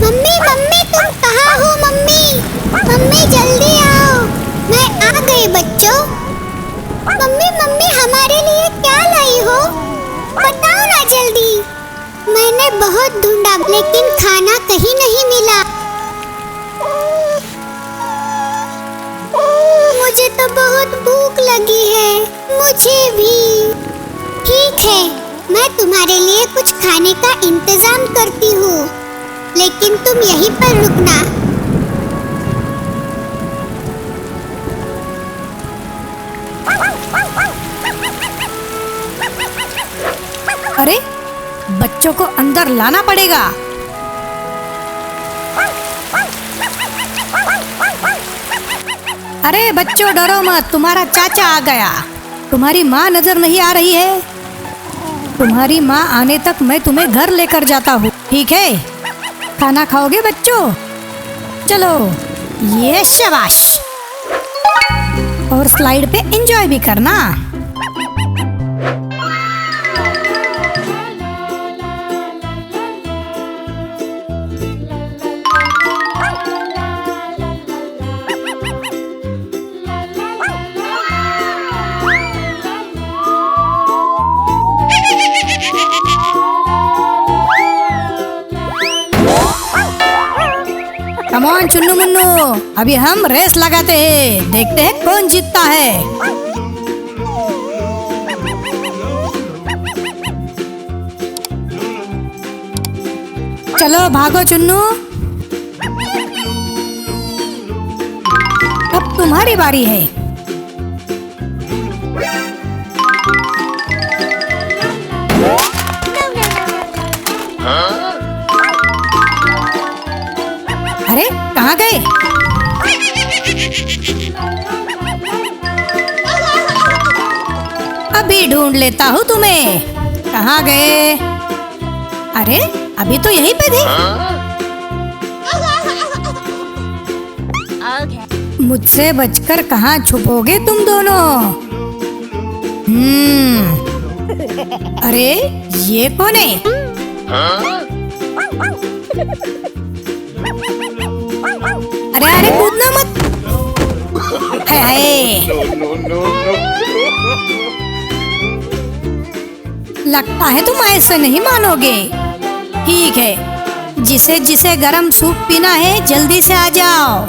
Mummy mummy तुम कहाँ हो मम्मी? मम्मी जल्दी आओ, मैं आ गई बच्चों। मम्मी मम्मी हमारे लिए क्या लाई हो? बताओ ना जल्दी। मैंने बहुत ढूंढा लेकिन खाना कहीं नहीं मिला। मुझे तो बहुत भूख लगी है। मुझे भी। ठीक है, मैं तुम्हारे लिए कुछ खाने का इंतजाम करती हूँ, लेकिन तुम यहीं पर रुकना। अरे, बच्चों को अंदर लाना पड़ेगा। अरे बच्चों डरो मत, तुम्हारा चाचा आ गया। तुम्हारी माँ नजर नहीं आ रही है। तुम्हारी माँ आने तक मैं तुम्हें घर लेकर जाता हूँ, ठीक है? खाना खाओगे बच्चों? चलो, ये शाबाश। और स्लाइड पे एंजॉय भी करना। कम ऑन चुन्नू मुन्नू, अभी हम रेस लगाते हैं, देखते हैं कौन जीतता है। चलो भागो चुन्नू, अब तुम्हारी बारी है। अरे कहाँ गए? अभी ढूंढ लेता हूँ तुम्हें। कहाँ गए? अरे अभी तो यहीं पे थे। मुझसे बचकर कहाँ छुपोगे तुम दोनों? अरे ये कौन है? अरे अरे कूदना मत। है। लगता है तुम ऐसे नहीं मानोगे। ठीक है, जिसे जिसे गरम सूप पीना है जल्दी से आ जाओ,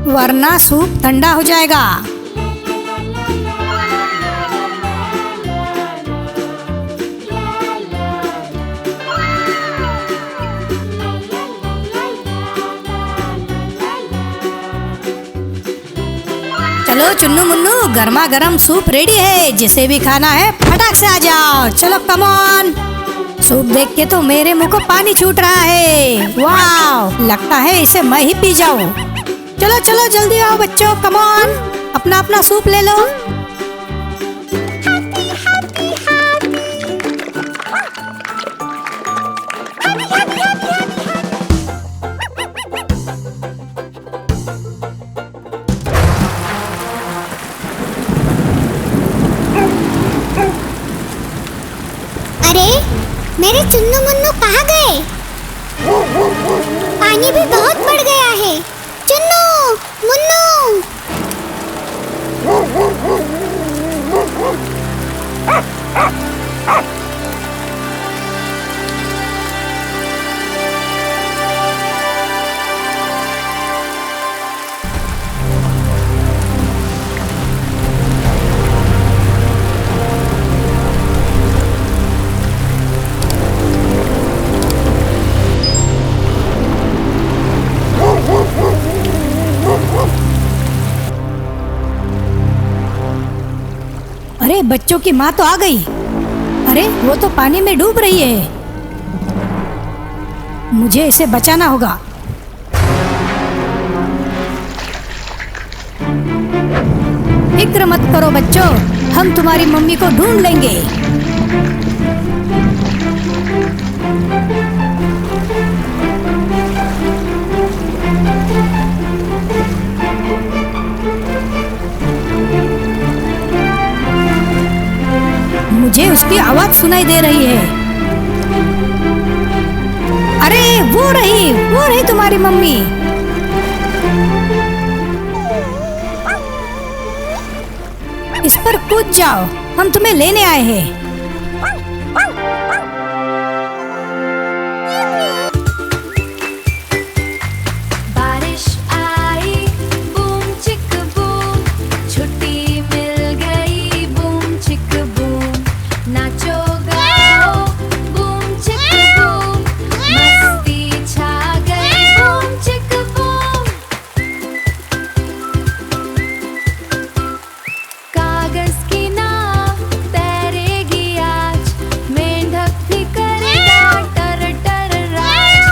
वरना सूप ठंडा हो जाएगा। चलो चुन्नू मुन्नू, गर्मा गर्म सूप रेडी है। जिसे भी खाना है फटाक से आ जाओ। चलो कम ऑन। सूप देख के तो मेरे मुंह को पानी छूट रहा है। वाह, लगता है इसे मैं ही पी जाऊं। चलो चलो जल्दी आओ बच्चों, कम ऑन, अपना अपना सूप ले लो। मेरे चुन्नू मुन्नू कहाँ गए? पानी भी बहुत बढ़ गया है। चुन्नू मुन्नू, अरे बच्चों की माँ तो आ गई। अरे वो तो पानी में डूब रही है। मुझे इसे बचाना होगा। फिक्र मत करो बच्चों, हम तुम्हारी मम्मी को ढूंढ लेंगे। मुझे उसकी आवाज सुनाई दे रही है। अरे वो रही तुम्हारी मम्मी। इस पर कूद जाओ, हम तुम्हें लेने आए हैं। बारिश आई बूम चिक बूम, छुट्टी मिल गई बूम चिक बूम, नाचो गाओ बूम चिक बूम, मस्ती छा गई बूम चिक बूम। कागज की नाव तैरेगी आज, मेंढक भी करेगा टर टर राज,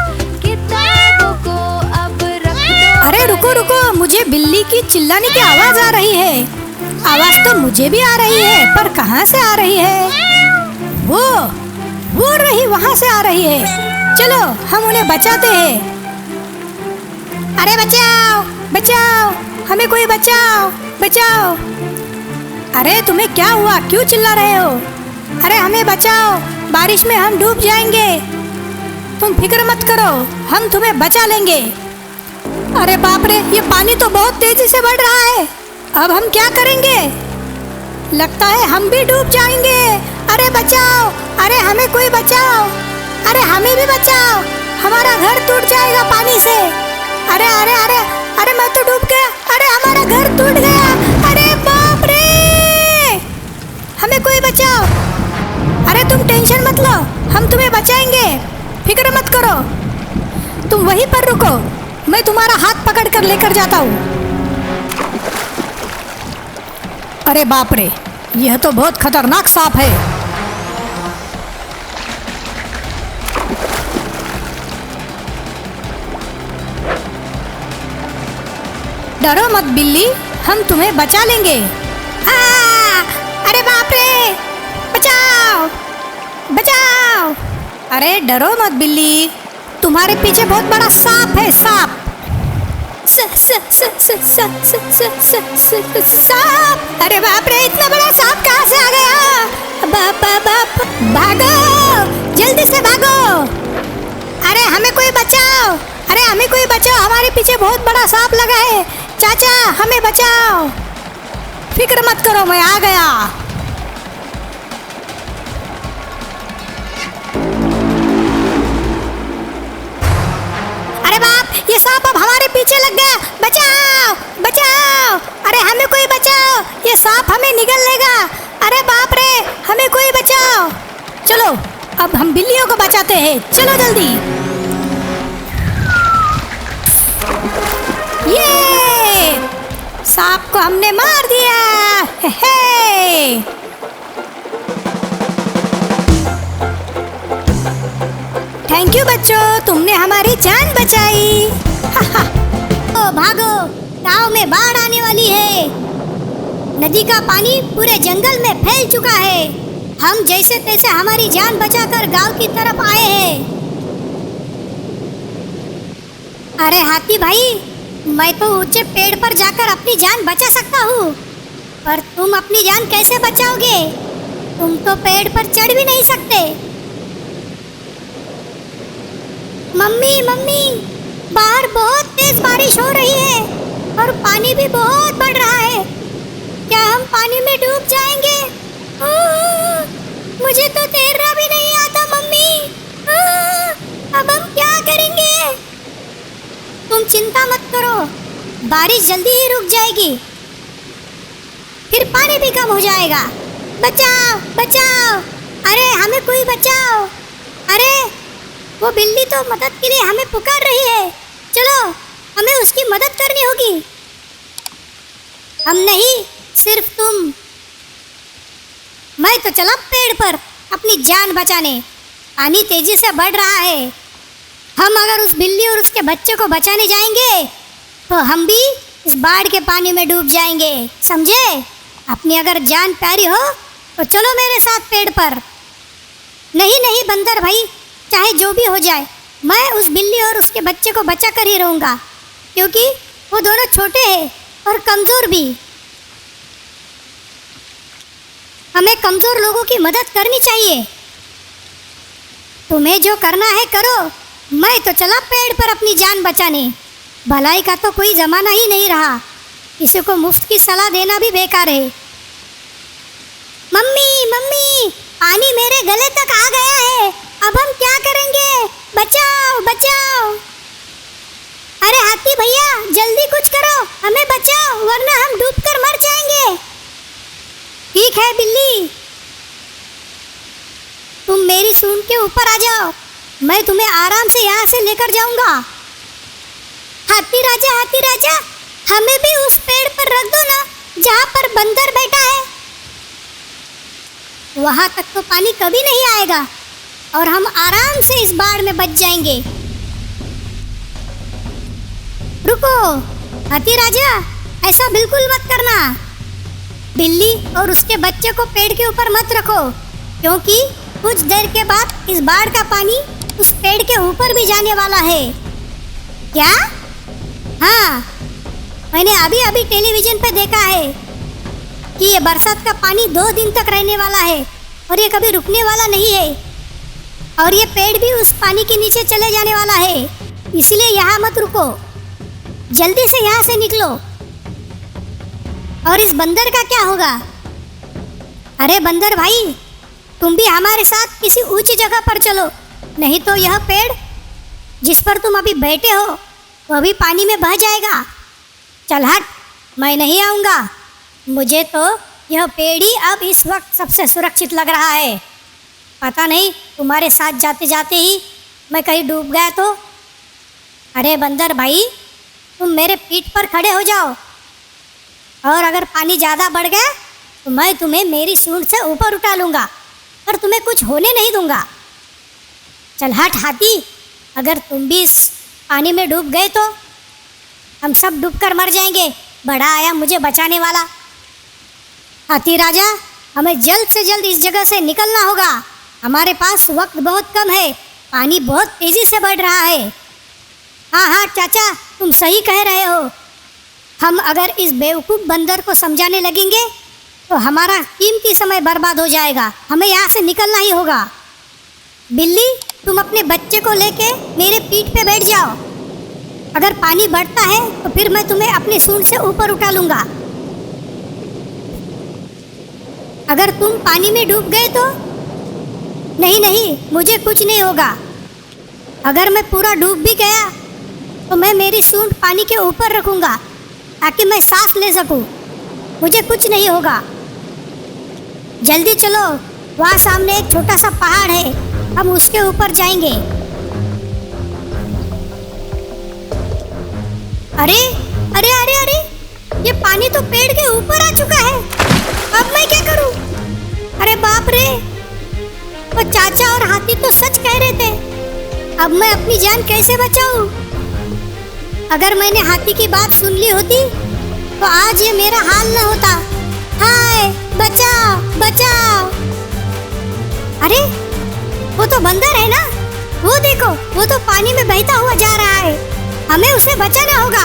किताबों को अब रख दो। अरे रुको रुको, मुझे बिल्ली की चिल्लाने की आवाज आ रही है। आवाज तो मुझे भी आ रही है, पर कहाँ से आ रही है? वो रही, वहाँ से आ रही है। चलो हम उन्हें बचाते हैं। अरे बचाओ बचाओ, हमें कोई बचाओ बचाओ। अरे तुम्हें क्या हुआ, क्यों चिल्ला रहे हो? अरे हमें बचाओ, बारिश में हम डूब जाएंगे। तुम फिक्र मत करो, हम तुम्हें बचा लेंगे। अरे बाप रे, ये पानी तो बहुत तेजी से बढ़ रहा है। अब हम क्या करेंगे? लगता है हम भी डूब जाएंगे। अरे बचाओ, अरे हमें कोई बचाओ, अरे हमें भी बचाओ, हमारा घर टूट जाएगा पानी से। अरे अरे अरे अरे मैं तो डूब गया, अरे हमारा घर टूट गया। अरे बाप रे, हमें कोई बचाओ। अरे तुम टेंशन मत लो, हम तुम्हें बचाएंगे, फिक्र मत करो। तुम वहीं पर रुको, मैं तुम्हारा हाथ पकड़ कर लेकर जाता हूँ। अरे बाप रे, यह तो बहुत खतरनाक सांप है। डरो मत बिल्ली, हम तुम्हें बचा लेंगे। अरे बाप रे, बचाओ बचाओ। अरे डरो मत बिल्ली, तुम्हारे पीछे बहुत बड़ा सांप है, सांप। सांप! अरे बाप रे, इतना बड़ा सांप कहाँ से आ गया? बाप बाप बाप, भागो, जल्दी से भागो। अरे हमें कोई बचाओ, अरे हमें कोई बचाओ, हमारे पीछे बहुत बड़ा सांप लगा है। चाचा हमें बचाओ। फिक्र मत करो, मैं आ गया। अरे बाप, ये सांप अब हमारे पीछे लग गया। बचाओ बचाओ, अरे हमें कोई बचाओ, ये सांप हमें निगल लेगा। अरे बाप रे, हमें कोई बचाओ। चलो अब हम बिल्लियों को बचाते हैं, चलो जल्दी। ये सांप को हमने मार दिया। हे हे। थैंक यू बच्चों, तुमने हमारी जान बचाई। ओ भागो, गांव में बाढ़ आने वाली है। नदी का पानी पूरे जंगल में फैल चुका है। हम जैसे तैसे हमारी जान बचाकर गांव की तरफ आए हैं। अरे हाथी भाई, मैं तो ऊंचे पेड़ पर जाकर अपनी जान बचा सकता हूँ, पर तुम अपनी जान कैसे बचाओगे? तुम तो पेड़ पर चढ़ भी नहीं सकते। मम्मी मम्मी, बाहर बहुत तेज बारिश हो रही है और पानी भी बहुत बढ़ रहा है। क्या हम पानी में डूब जाएंगे? मुझे तो तैरना भी नहीं आता मम्मी। अब हम क्या करेंगे? तुम चिंता मत करो, बारिश जल्दी ही रुक जाएगी, फिर पानी भी कम हो जाएगा। बचाओ बचाओ, अरे हमें कोई बचाओ। अरे वो बिल्ली तो मदद के लिए हमें पुकार रही है। चलो हमें उसकी मदद करनी होगी। हम नहीं, सिर्फ तुम। मैं तो चला पेड़ पर अपनी जान बचाने। पानी तेजी से बढ़ रहा है। हम अगर उस बिल्ली और उसके बच्चे को बचाने जाएंगे तो हम भी इस बाढ़ के पानी में डूब जाएंगे, समझे? अपनी अगर जान प्यारी हो तो चलो मेरे साथ पेड़ पर। नहीं नहीं बंदर भाई, चाहे जो भी हो जाए, मैं उस बिल्ली और उसके बच्चे को बचा कर ही रहूँगा, क्योंकि वो दोनों छोटे हैं और कमज़ोर भी। हमें कमज़ोर लोगों की मदद करनी चाहिए। तुम्हें जो करना है करो, मैं तो चला पेड़ पर अपनी जान बचाने। भलाई का तो कोई जमाना ही नहीं रहा, किसी को मुफ्त की सलाह देना भी बेकार है। मम्मी मम्मी, पानी मेरे गले तक आ गया है, अब हम क्या करेंगे? बचाओ बचाओ। अरे हाथी भैया, जल्दी कुछ करो, हमें बचाओ वरना हम डूबकर मर जाएंगे। ठीक है बिल्ली, तुम मेरी सूंड के ऊपर आ जाओ, मैं तुम्हें आराम से यहाँ से लेकर जाऊंगा। हाथी राजा, हमें भी उस पेड़ पर रख दो ना जहाँ पर बंदर बैठा है। वहां तक तो पानी कभी नहीं आएगा और हम आराम से इस बाढ़ में बच जाएंगे। रुको हाथी राजा, ऐसा बिल्कुल मत करना। बिल्ली और उसके बच्चे को पेड़ के ऊपर मत रखो, क्योंकि कुछ देर के बाद इस बाढ़ का पानी उस पेड़ के ऊपर भी जाने वाला है। क्या? हाँ, मैंने अभी अभी टेलीविजन पे देखा है कि ये बरसात का पानी 2 दिन तक रहने वाला है और ये कभी रुकने वाला नहीं है, और ये पेड़ भी उस पानी के नीचे चले जाने वाला है। इसलिए यहाँ मत रुको, जल्दी से यहाँ से निकलो। और इस बंदर का क्या होगा? अरे बंदर भाई, तुम भी हमारे साथ किसी ऊंची जगह पर चलो, नहीं तो यह पेड़ जिस पर तुम अभी बैठे हो वह भी पानी में बह जाएगा। चल हट, मैं नहीं आऊँगा। मुझे तो यह पेड़ ही अब इस वक्त सबसे सुरक्षित लग रहा है। पता नहीं तुम्हारे साथ जाते जाते ही मैं कहीं डूब गया तो। अरे बंदर भाई, तुम मेरे पीठ पर खड़े हो जाओ, और अगर पानी ज़्यादा बढ़ गया तो मैं तुम्हें मेरी सूंड से ऊपर उठा लूँगा और तुम्हें कुछ होने नहीं दूंगा। चल हट हाथी, अगर तुम भी इस पानी में डूब गए तो हम सब डूबकर मर जाएंगे। बड़ा आया मुझे बचाने वाला। हाथी राजा, हमें जल्द से जल्द इस जगह से निकलना होगा। हमारे पास वक्त बहुत कम है, पानी बहुत तेज़ी से बढ़ रहा है। हाँ चाचा, तुम सही कह रहे हो। हम अगर इस बेवकूफ़ बंदर को समझाने लगेंगे तो हमारा कीमती समय बर्बाद हो जाएगा। हमें यहाँ से निकलना ही होगा। बिल्ली, तुम अपने बच्चे को लेके मेरे पीठ पे बैठ जाओ। अगर पानी बढ़ता है तो फिर मैं तुम्हें अपनी सूंड से ऊपर उठा लूँगा। अगर तुम पानी में डूब गए तो? नहीं, मुझे कुछ नहीं होगा। अगर मैं पूरा डूब भी गया तो मैं मेरी सूंड पानी के ऊपर रखूँगा ताकि मैं सांस ले सकूँ। मुझे कुछ नहीं होगा। जल्दी चलो, वहाँ सामने एक छोटा सा पहाड़ है, हम उसके ऊपर जाएंगे। अरे अरे अरे अरे, ये पानी तो पेड़ के ऊपर आ चुका है। अब मैं क्या करूं? अरे बाप रे, वो चाचा और हाथी तो सच कह रहे थे। अब मैं अपनी जान कैसे बचाऊं? अगर मैंने हाथी की बात सुन ली होती तो आज ये मेरा हाल न होता। हाय, बचाओ बचाओ। अरे वो तो बंदर है ना, वो देखो, वो तो पानी में बहता हुआ जा रहा है। हमें उसे बचाना होगा।